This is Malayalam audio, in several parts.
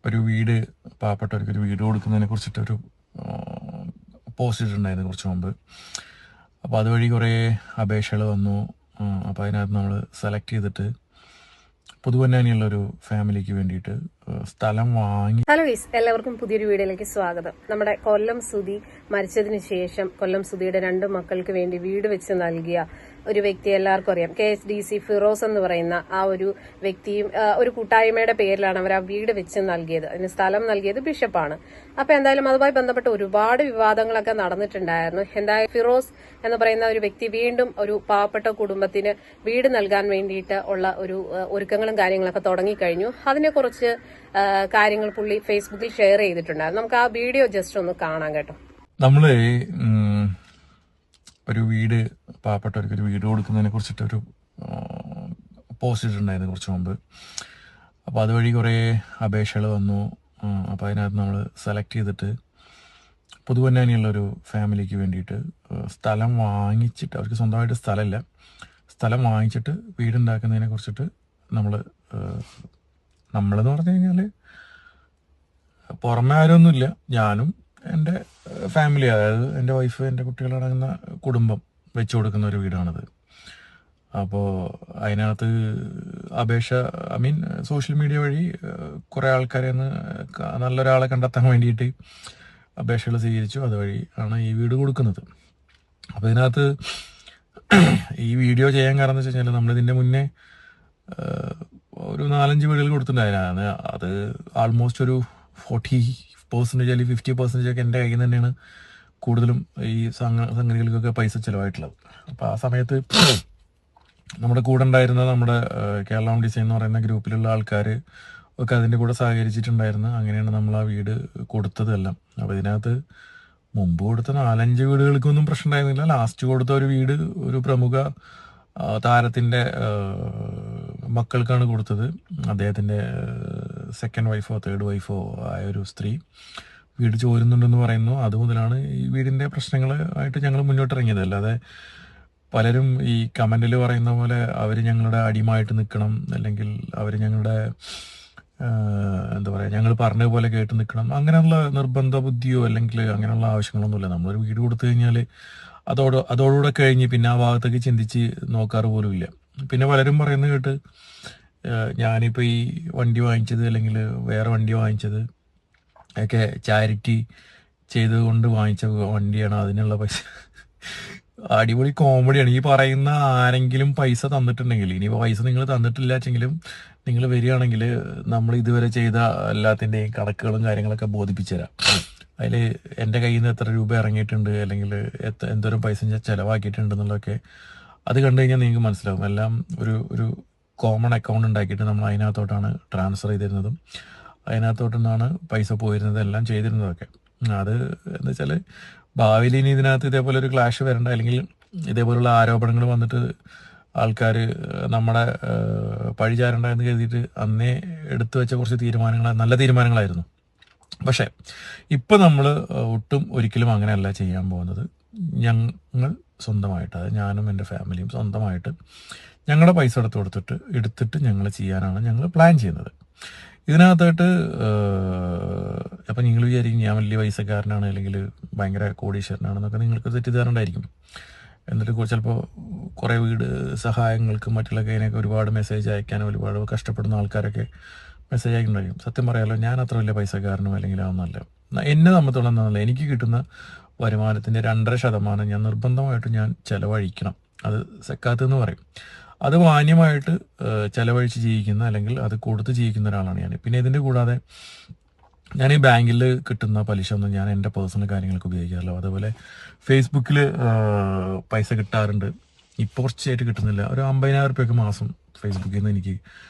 ഒരു വീട് പാവപ്പെട്ടവർക്ക് ഒരു വീട് കൊടുക്കുന്നതിനെ കുറിച്ചിട്ടൊരു പോസ്റ്റ് ഇട്ടിട്ടുണ്ടായിരുന്നു കുറച്ച് മുമ്പ്. അപ്പോൾ അതുവഴി കുറേ അപേക്ഷകൾ വന്നു. അപ്പോൾ അതിനകത്ത് നമ്മൾ സെലക്ട് ചെയ്തിട്ട് പുതുവന്നാനിയുള്ളൊരു ഫാമിലിക്ക് വേണ്ടിയിട്ട് സ്ഥലം വാങ്ങി. ഹലോ ഗൈസ്, എല്ലാവർക്കും പുതിയൊരു വീഡിയോയിലേക്ക് സ്വാഗതം. നമ്മുടെ കൊല്ലം സുധി മരിച്ചതിന് ശേഷം കൊല്ലം സുധിയുടെ 2 മക്കൾക്ക് വേണ്ടി വീട് വെച്ച് നൽകിയ ഒരു വ്യക്തി എല്ലാവർക്കും അറിയാം. KSDC ഫിറോസ് എന്ന് പറയുന്ന ആ ഒരു വ്യക്തിയും ഒരു കൂട്ടായ്മയുടെ പേരിലാണ് അവർ ആ വീട് വെച്ച് നൽകിയത്. അതിന് സ്ഥലം നൽകിയത് ബിഷപ്പാണ്. അപ്പൊ എന്തായാലും അതുമായി ബന്ധപ്പെട്ട് ഒരുപാട് വിവാദങ്ങളൊക്കെ നടന്നിട്ടുണ്ടായിരുന്നു. എന്തായാലും ഫിറോസ് എന്ന് പറയുന്ന ഒരു വ്യക്തി വീണ്ടും ഒരു പാവപ്പെട്ട കുടുംബത്തിന് വീട് നൽകാൻ വേണ്ടിയിട്ട് ഉള്ള ഒരു ഒരുക്കങ്ങളും കാര്യങ്ങളൊക്കെ തുടങ്ങിക്കഴിഞ്ഞു. അതിനെക്കുറിച്ച് കാര്യങ്ങൾ പുള്ളി ഫേസ്ബുക്കിൽ ഷെയർ ചെയ്തിട്ടുണ്ടായിരുന്നു. നമുക്ക് ആ വീഡിയോ ജസ്റ്റ് ഒന്ന് കാണാം കേട്ടോ. നമ്മള് ഒരു വീട് പാവപ്പെട്ടവർക്ക് ഒരു വീട് കൊടുക്കുന്നതിനെ കുറിച്ചിട്ടൊരു പോസ്റ്റ് ഇട്ടിട്ടുണ്ടായിരുന്നു കുറച്ച് മുമ്പ്. അപ്പോൾ അതുവഴി കുറേ അപേക്ഷകൾ വന്നു. അപ്പോൾ അതിനകത്ത് നമ്മൾ സെലക്ട് ചെയ്തിട്ട് പുതുവന്നാനിയുള്ളൊരു ഫാമിലിക്ക് വേണ്ടിയിട്ട് സ്ഥലം വാങ്ങിച്ചിട്ട്, അവർക്ക് സ്വന്തമായിട്ട് സ്ഥലമില്ല, സ്ഥലം വാങ്ങിച്ചിട്ട് വീടുണ്ടാക്കുന്നതിനെ കുറിച്ചിട്ട് നമ്മളെന്ന് പറഞ്ഞു കഴിഞ്ഞാൽ പുറമെ ആരൊന്നുമില്ല, ഞാനും എൻ്റെ ഫാമിലി, അതായത് എൻ്റെ വൈഫ്, എൻ്റെ കുട്ടികളടങ്ങുന്ന കുടുംബം വെച്ച് കൊടുക്കുന്ന ഒരു വീടാണത്. അപ്പോൾ അതിനകത്ത് അപേക്ഷ സോഷ്യൽ മീഡിയ വഴി കുറേ ആൾക്കാരെ നല്ലൊരാളെ കണ്ടെത്താൻ വേണ്ടിയിട്ട് അപേക്ഷകൾ സ്വീകരിച്ചു. അതുവഴി ആണ് ഈ വീട് കൊടുക്കുന്നത്. അപ്പോൾ ഇതിനകത്ത് ഈ വീഡിയോ ചെയ്യാൻ കാരണം എന്ന് വെച്ച് കഴിഞ്ഞാൽ നമ്മളിതിൻ്റെ മുന്നേ ഒരു 4-5 വീടുകൾ കൊടുത്തിട്ടുണ്ടായിരുന്നു. അത് ആൾമോസ്റ്റ് ഒരു 40% അല്ലെങ്കിൽ 50% ഒക്കെ എൻ്റെ കയ്യിൽ നിന്ന് തന്നെയാണ് കൂടുതലും ഈ സംഗതികൾക്കൊക്കെ പൈസ ചിലവായിട്ടുള്ളത്. അപ്പോൾ ആ സമയത്ത് നമ്മുടെ കൂടെ ഉണ്ടായിരുന്ന നമ്മുടെ കേരളം ഡിസൈൻ എന്ന് പറയുന്ന ഗ്രൂപ്പിലുള്ള ആൾക്കാർ ഒക്കെ അതിൻ്റെ കൂടെ സഹകരിച്ചിട്ടുണ്ടായിരുന്നു. അങ്ങനെയാണ് നമ്മൾ ആ വീട് കൊടുത്തതെല്ലാം. അപ്പോൾ ഇതിനകത്ത് മുമ്പ് കൊടുത്ത 4-5 വീടുകൾക്കൊന്നും പ്രശ്നം ഉണ്ടായിരുന്നില്ല. ലാസ്റ്റ് കൊടുത്ത ഒരു വീട് ഒരു പ്രമുഖ താരത്തിൻ്റെ മക്കൾക്കാണ് കൊടുത്തത്. അദ്ദേഹത്തിൻ്റെ സെക്കൻഡ് വൈഫോ 3rd വൈഫോ ആയ ഒരു സ്ത്രീ വീട് ചോരുന്നുണ്ടെന്ന് പറയുന്നു. അതുമുതലാണ് ഈ വീടിൻ്റെ പ്രശ്നങ്ങളായിട്ട് ഞങ്ങൾ മുന്നോട്ടിറങ്ങിയത്. അല്ലാതെ പലരും ഈ കമൻറ്റിൽ പറയുന്ന പോലെ അവർ ഞങ്ങളുടെ അടിമയായിട്ട് നിൽക്കണം, അല്ലെങ്കിൽ അവർ ഞങ്ങളുടെ എന്താ പറയുക, ഞങ്ങൾ പറഞ്ഞ പോലെ കേട്ട് നിൽക്കണം, അങ്ങനെയുള്ള നിർബന്ധ ബുദ്ധിയോ അല്ലെങ്കിൽ അങ്ങനെയുള്ള ആവശ്യങ്ങളൊന്നുമില്ല. നമ്മളൊരു വീട് കൊടുത്തു കഴിഞ്ഞാൽ അതോടുകൂടെ കഴിഞ്ഞ് പിന്നെ ആ ഭാഗത്തേക്ക് ചിന്തിച്ച് നോക്കാറ് പോലും ഇല്ല. പിന്നെ പലരും പറയുന്നത് കേട്ട് ഞാനിപ്പോൾ ഈ വണ്ടി വാങ്ങിച്ചത് അല്ലെങ്കിൽ വേറെ വണ്ടി വാങ്ങിച്ചത് ഒക്കെ ചാരിറ്റി ചെയ്തുകൊണ്ട് വാങ്ങിച്ച വണ്ടിയാണ്, അതിനുള്ള പൈസ. അടിപൊളി കോമഡിയാണ്. ഈ പറയുന്ന ആരെങ്കിലും പൈസ തന്നിട്ടുണ്ടെങ്കിൽ, ഇനി പൈസ നിങ്ങൾ തന്നിട്ടില്ല വെച്ചെങ്കിലും നിങ്ങൾ വരികയാണെങ്കിൽ നമ്മൾ ഇതുവരെ ചെയ്ത എല്ലാത്തിൻ്റെയും കണക്കുകളും കാര്യങ്ങളൊക്കെ ബോധിപ്പിച്ചു തരാം. അതിൽ എൻ്റെ കയ്യിൽ നിന്ന് എത്ര രൂപ ഇറങ്ങിയിട്ടുണ്ട്, അല്ലെങ്കിൽ എന്തോരം പൈസ ഞാൻ ചിലവാക്കിയിട്ടുണ്ട് എന്നുള്ളതൊക്കെ അത് കണ്ടു കഴിഞ്ഞാൽ നിങ്ങൾക്ക് മനസ്സിലാവും. എല്ലാം ഒരു കോമൺ അക്കൗണ്ട് ഉണ്ടാക്കിയിട്ട് നമ്മൾ അതിനകത്തോട്ടാണ് ട്രാൻസ്ഫർ ചെയ്തിരുന്നതും അതിനകത്തോട്ട് നിന്നാണ് പൈസ പോയിരുന്നത്, എല്ലാം ചെയ്തിരുന്നതൊക്കെ. അത് എന്താ വെച്ചാൽ ഭാവിയിൽ ഇനി ഇതിനകത്ത് ഇതേപോലെ ഒരു ക്ലാഷ് വരണ്ട, അല്ലെങ്കിൽ ഇതേപോലുള്ള ആരോപണങ്ങൾ വന്നിട്ട് ആൾക്കാർ നമ്മുടെ പഴിചാരണ്ട എന്ന് കരുതിയിട്ട് അന്നേ എടുത്തു വെച്ച കുറച്ച് നല്ല തീരുമാനങ്ങളായിരുന്നു. പക്ഷേ ഇപ്പം നമ്മൾ ഒരിക്കലും അങ്ങനെയല്ല ചെയ്യാൻ പോകുന്നത്. ഞങ്ങൾ സ്വന്തമായിട്ട്, അതായത് ഞാനും എൻ്റെ ഫാമിലിയും സ്വന്തമായിട്ട് ഞങ്ങളുടെ പൈസ എടുത്തിട്ട് ഞങ്ങൾ ചെയ്യാനാണ് ഞങ്ങൾ പ്ലാൻ ചെയ്യുന്നത്. ഇതിനകത്തായിട്ട് അപ്പം നിങ്ങൾ വിചാരിക്കും ഞാൻ വലിയ പൈസക്കാരനാണ് അല്ലെങ്കിൽ ഭയങ്കര കോടീശ്വരനാണെന്നൊക്കെ നിങ്ങൾക്ക് തെറ്റിദ്ധാരണ. എന്നിട്ട് ചിലപ്പോൾ കുറേ വീട് സഹായങ്ങൾക്കും മറ്റുള്ള അതിനൊക്കെ ഒരുപാട് മെസ്സേജ് അയക്കാനും ഒരുപാട് കഷ്ടപ്പെടുന്ന ആൾക്കാരൊക്കെ മെസ്സേജ് അയക്കുന്നുണ്ടായിരിക്കും. സത്യം പറയാമല്ലോ, ഞാൻ അത്ര വലിയ പൈസക്കാരനോ അല്ലെങ്കിൽ അതൊന്നല്ല. എന്നെ സംബന്ധിച്ചിടത്തോളം എനിക്ക് കിട്ടുന്ന വരുമാനത്തിൻ്റെ 2.5% ഞാൻ നിർബന്ധമായിട്ട് ഞാൻ ചിലവഴിക്കണം. അത് സക്കാത്ത് എന്ന് പറയും. അത് മാന്യമായിട്ട് ചിലവഴിച്ച് ജീവിക്കുന്ന, അല്ലെങ്കിൽ അത് കൊടുത്ത് ജീവിക്കുന്ന ഒരാളാണ് ഞാൻ. പിന്നെ ഇതിൻ്റെ കൂടാതെ ഞാൻ ഈ ബാങ്കിൽ കിട്ടുന്ന പലിശ ഒന്നും ഞാൻ എൻ്റെ പേഴ്സണൽ കാര്യങ്ങൾക്ക് ഉപയോഗിക്കാറില്ല. അതുപോലെ ഫേസ്ബുക്കിൽ പൈസ കിട്ടാറുണ്ട്. ഇപ്പോൾ കുറച്ചായിട്ട് കിട്ടുന്നില്ല. ഒരു 50,000 രൂപയ്ക്ക് മാസം ഫേസ്ബുക്കിൽ നിന്ന് എനിക്ക്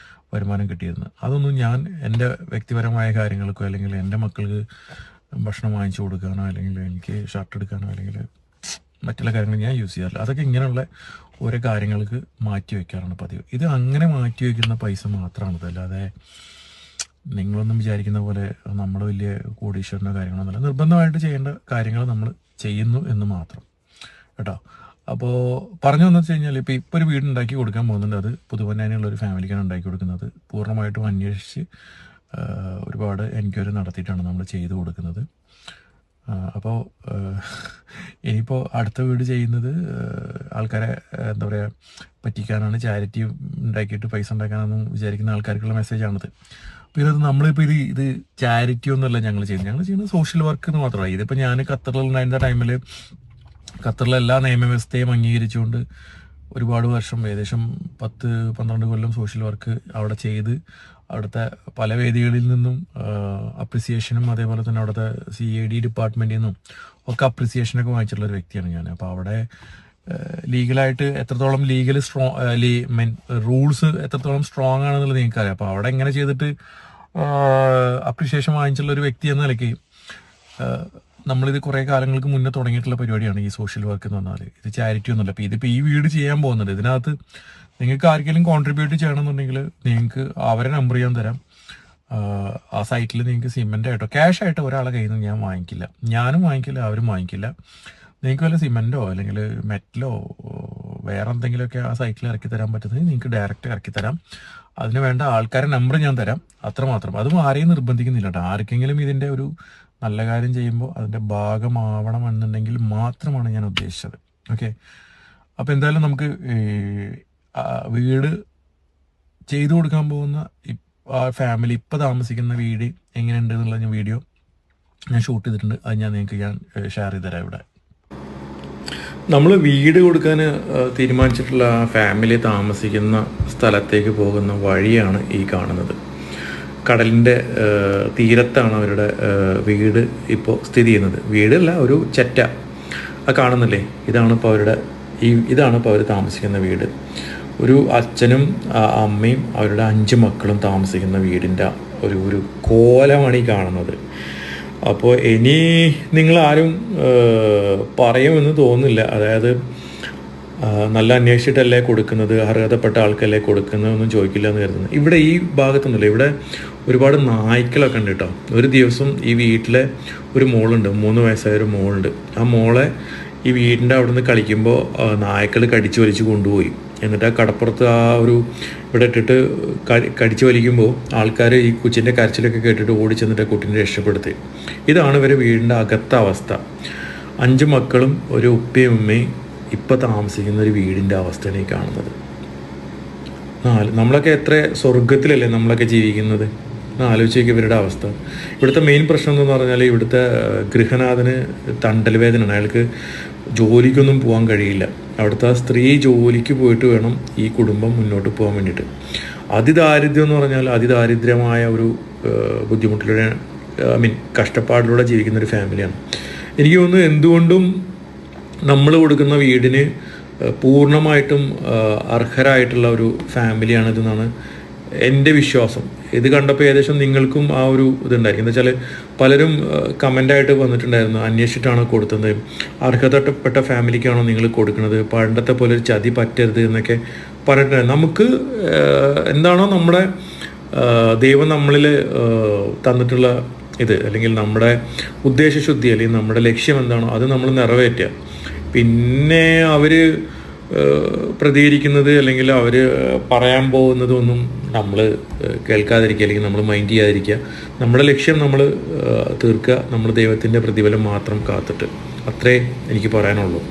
വരുമാനം കിട്ടിയിരുന്നു. അതൊന്നും ഞാൻ എൻ്റെ വ്യക്തിപരമായ കാര്യങ്ങൾക്കോ അല്ലെങ്കിൽ എൻ്റെ മക്കൾക്ക് ഭക്ഷണം വാങ്ങിച്ചു കൊടുക്കാനോ അല്ലെങ്കിൽ എനിക്ക് ഷർട്ട് എടുക്കാനോ അല്ലെങ്കിൽ മറ്റുള്ള കാര്യങ്ങൾ ഞാൻ യൂസ് ചെയ്യാറില്ല. അതൊക്കെ ഇങ്ങനെയുള്ള ഓരോ കാര്യങ്ങൾക്ക് മാറ്റി വയ്ക്കാറാണ് പതിവ്. ഇത് അങ്ങനെ മാറ്റി വയ്ക്കുന്ന പൈസ മാത്രമാണത്. അല്ലാതെ നിങ്ങളൊന്നും വിചാരിക്കുന്ന പോലെ നമ്മൾ വലിയ കോടീശ്വരനോ കാര്യങ്ങളൊന്നുമില്ല. നിർബന്ധമായിട്ട് ചെയ്യേണ്ട കാര്യങ്ങൾ നമ്മൾ ചെയ്യുന്നു എന്ന് മാത്രം കേട്ടോ. അപ്പോൾ പറഞ്ഞു വന്നു വെച്ച് കഴിഞ്ഞാൽ ഇപ്പോൾ ഒരു വീട് ഉണ്ടാക്കി കൊടുക്കാൻ പോകുന്നുണ്ട്. അത് പുതുവന്നാനിയുള്ള ഒരു ഫാമിലിക്കാണ് ഉണ്ടാക്കി കൊടുക്കുന്നത്. പൂർണ്ണമായിട്ടും അന്വേഷിച്ച് ഒരുപാട് എൻക്വയറി നടത്തിയിട്ടാണ് നമ്മൾ ചെയ്തു കൊടുക്കുന്നത്. അപ്പോൾ ഇനിയിപ്പോൾ അടുത്ത വീട് ചെയ്യുന്നത് ആൾക്കാരെ എന്താ പറയുക പറ്റിക്കാനാണ്, ചാരിറ്റി ഉണ്ടാക്കിയിട്ട് പൈസ ഉണ്ടാക്കാനൊന്നും വിചാരിക്കുന്ന ആൾക്കാർക്കുള്ള മെസ്സേജാണിത്. അപ്പോൾ ഇതിനകത്ത് നമ്മളിപ്പോൾ ഇത് ചാരിറ്റി ഒന്നുമല്ല ഞങ്ങൾ ചെയ്യുന്നത് സോഷ്യൽ വർക്ക് എന്ന് മാത്രമാണ്. ഇതിപ്പോൾ ഞാൻ ഖത്തറിലുണ്ടായിരുന്ന ടൈമിൽ ഖത്തറിലെ എല്ലാ നിയമവ്യവസ്ഥയും അംഗീകരിച്ചുകൊണ്ട് ഒരുപാട് വർഷം, ഏകദേശം 10-12 കൊല്ലം സോഷ്യൽ വർക്ക് അവിടെ ചെയ്ത് അവിടുത്തെ പല വേദികളിൽ നിന്നും അപ്രിസിയേഷനും അതേപോലെ തന്നെ അവിടുത്തെ CID ഡിപ്പാർട്ട്മെൻറ്റിൽ നിന്നും ഒക്കെ അപ്രിസിയേഷനൊക്കെ വാങ്ങിച്ചിട്ടുള്ള ഒരു വ്യക്തിയാണ് ഞാൻ. അപ്പോൾ അവിടെ ലീഗലായിട്ട് എത്രത്തോളം റൂൾസ് എത്രത്തോളം സ്ട്രോങ് ആണെന്നുള്ളത് നിങ്ങൾക്കറിയാം. അപ്പോൾ അവിടെ എങ്ങനെ ചെയ്തിട്ട് അപ്രിസിയേഷൻ വാങ്ങിച്ചുള്ള ഒരു വ്യക്തി എന്ന നിലയ്ക്ക് നമ്മളിത് കുറേ കാലങ്ങൾക്ക് മുന്നേ തുടങ്ങിയിട്ടുള്ള പരിപാടിയാണ് ഈ സോഷ്യൽ വർക്ക് എന്ന് പറഞ്ഞാൽ. ഇത് ചാരിറ്റി ഒന്നുമല്ല. അപ്പോൾ ഇതിപ്പോൾ ഈ വീട് ചെയ്യാൻ പോകുന്നുണ്ട്. ഇതിനകത്ത് നിങ്ങൾക്ക് ആർക്കെങ്കിലും കോൺട്രിബ്യൂട്ട് ചെയ്യണമെന്നുണ്ടെങ്കിൽ നിങ്ങൾക്ക് അവരെ നമ്പർ ഞാൻ തരാം. ആ സൈറ്റിൽ നിങ്ങൾക്ക് സിമെൻ്റ് ആയിട്ടോ ക്യാഷ് ആയിട്ടോ ഒരാളെ കയ്യിൽ നിന്ന് ഞാൻ വാങ്ങിക്കില്ല, ഞാനും വാങ്ങിക്കില്ല, അവരും വാങ്ങിക്കില്ല. നിങ്ങൾക്ക് വല്ല സിമെൻറ്റോ അല്ലെങ്കിൽ മെറ്റലോ വേറെ എന്തെങ്കിലുമൊക്കെ ആ സൈറ്റിൽ ഇറക്കി തരാൻ പറ്റുന്നത് നിങ്ങൾക്ക് ഡയറക്റ്റ് ഇറക്കി തരാം. അതിന് വേണ്ട ആൾക്കാരെ നമ്പർ ഞാൻ തരാം, അത്രമാത്രം. അതും ആരെയും നിർബന്ധിക്കുന്നില്ല കേട്ടോ. ആർക്കെങ്കിലും ഇതിൻ്റെ ഒരു നല്ല കാര്യം ചെയ്യുമ്പോൾ അതിൻ്റെ ഭാഗമാവണം എന്നുണ്ടെങ്കിൽ മാത്രമാണ് ഞാൻ ഉദ്ദേശിച്ചത്. ഓക്കെ, അപ്പോൾ എന്തായാലും നമുക്ക് വീട് ചെയ്തു കൊടുക്കാൻ പോകുന്ന ആ ഫാമിലി ഇപ്പോൾ താമസിക്കുന്ന വീട് എങ്ങനെയുണ്ട് എന്നുള്ള വീഡിയോ ഞാൻ ഷൂട്ട് ചെയ്തിട്ടുണ്ട്. അത് ഞാൻ ഷെയർ ചെയ്ത് തരാം. ഇവിടെ നമ്മൾ വീട് കൊടുക്കാൻ തീരുമാനിച്ചിട്ടുള്ള ആ ഫാമിലി താമസിക്കുന്ന സ്ഥലത്തേക്ക് പോകുന്ന വഴിയാണ് ഈ കാണുന്നത്. കടലിൻ്റെ തീരത്താണ് അവരുടെ വീട് ഇപ്പോൾ സ്ഥിതി ചെയ്യുന്നത്. വീടല്ല, ഒരു ചെറ്റ. ആ കാണുന്നില്ലേ, ഇതാണ് ഇപ്പോൾ അവർ താമസിക്കുന്ന വീട്. ഒരു അച്ഛനും അമ്മയും അവരുടെ 5 മക്കളും താമസിക്കുന്ന വീടിൻ്റെ ഒരു കോലമാണ് ഈ കാണുന്നത്. അപ്പോൾ ഇനി നിങ്ങളാരും പറയുമെന്ന് തോന്നുന്നില്ല. അതായത് നല്ല അന്വേഷിച്ചിട്ടല്ലേ കൊടുക്കുന്നത്, അർഹതപ്പെട്ട ആൾക്കല്ലേ കൊടുക്കുന്നതൊന്നും ചോദിക്കില്ല എന്ന് കരുതുന്നത്. ഇവിടെ ഈ ഭാഗത്തൊന്നുമില്ല. ഇവിടെ ഒരുപാട് നായ്ക്കളൊക്കെ ഉണ്ട് കേട്ടോ. ഒരു ദിവസം ഈ വീട്ടിലെ ഒരു മോളുണ്ട്, 3 വയസ്സായ ഒരു മോളുണ്ട്. ആ മോളെ ഈ വീടിൻ്റെ അവിടെ നിന്ന് കളിക്കുമ്പോൾ നായ്ക്കൾ കടിച്ചു വലിച്ച് കൊണ്ടുപോയി. എന്നിട്ട് ആ കടപ്പുറത്ത് ഇവിടെ ഇട്ടിട്ട് കടിച്ചു വലിക്കുമ്പോൾ ആൾക്കാർ ഈ കൊച്ചിൻ്റെ കരച്ചിലൊക്കെ കേട്ടിട്ട് ഓടിച്ചെന്നിട്ട് കുട്ടീനെ രക്ഷപ്പെടുത്തി. ഇതാണ് ഇവരെ വീടിൻ്റെ അകത്ത അവസ്ഥ. 5 മക്കളും ഒരു ഉപ്പയും ഉമ്മയും ഇപ്പോൾ താമസിക്കുന്ന ഒരു വീടിൻ്റെ അവസ്ഥയാണ് ഈ കാണുന്നത്. നമ്മളൊക്കെ എത്ര സ്വർഗത്തിലല്ലേ നമ്മളൊക്കെ ജീവിക്കുന്നത്. ആലോചിക്കുക ഇവരുടെ അവസ്ഥ. ഇവിടുത്തെ മെയിൻ പ്രശ്നം എന്ന് പറഞ്ഞാൽ ഇവിടുത്തെ ഗൃഹനാഥന് തണ്ടൽ വേദനയാണ്. അയാൾക്ക് ജോലിക്കൊന്നും പോകാൻ കഴിയില്ല. അവിടുത്തെ സ്ത്രീ ജോലിക്ക് പോയിട്ട് വേണം ഈ കുടുംബം മുന്നോട്ട് പോകാൻ വേണ്ടിയിട്ട്. അതിദാരിദ്ര്യം എന്ന് പറഞ്ഞാൽ അതിദാരിദ്ര്യമായ ഒരു ബുദ്ധിമുട്ടിലൂടെ കഷ്ടപ്പാടിലൂടെ ജീവിക്കുന്ന ഒരു ഫാമിലിയാണ്. എനിക്ക് തോന്നുന്നു എന്തുകൊണ്ടും നമ്മൾ കൊടുക്കുന്ന വീടിന് പൂർണ്ണമായിട്ടും അർഹരായിട്ടുള്ള ഒരു ഫാമിലിയാണിതെന്നാണ് എൻ്റെ വിശ്വാസം. ഇത് കണ്ടപ്പോൾ ഏകദേശം നിങ്ങൾക്കും ആ ഒരു ഇതുണ്ടായിരിക്കും. എന്താ വെച്ചാൽ പലരും കമൻ്റായിട്ട് വന്നിട്ടുണ്ടായിരുന്നു, അന്വേഷിച്ചിട്ടാണോ കൊടുത്തത്, അർഹതപ്പെട്ട ഫാമിലിക്കാണോ നിങ്ങൾ കൊടുക്കുന്നത്, പണ്ടത്തെ പോലെ ഒരു ചതി പറ്റരുത് എന്നൊക്കെ പറഞ്ഞിട്ടുണ്ടായിരുന്നു. നമുക്ക് എന്താണോ നമ്മുടെ ദൈവം നമ്മളിൽ തന്നിട്ടുള്ള ഇത്, അല്ലെങ്കിൽ നമ്മുടെ ഉദ്ദേശശുദ്ധി, അല്ലെങ്കിൽ നമ്മുടെ ലക്ഷ്യം എന്താണോ അത് നമ്മൾ നിറവേറ്റുക. പിന്നെ അവർ പ്രതികരിക്കുന്നത് അല്ലെങ്കിൽ അവർ പറയാൻ പോകുന്നതൊന്നും നമ്മൾ കേൾക്കാതിരിക്കുക, അല്ലെങ്കിൽ നമ്മൾ മൈൻഡ് ചെയ്യാതിരിക്കുക. നമ്മുടെ ലക്ഷ്യം നമ്മൾ തീർക്കുക, നമ്മൾ ദൈവത്തിൻ്റെ പ്രതിഫലം മാത്രം കാത്തിട്ട്. അത്രേ എനിക്ക് പറയാനുള്ളൂ.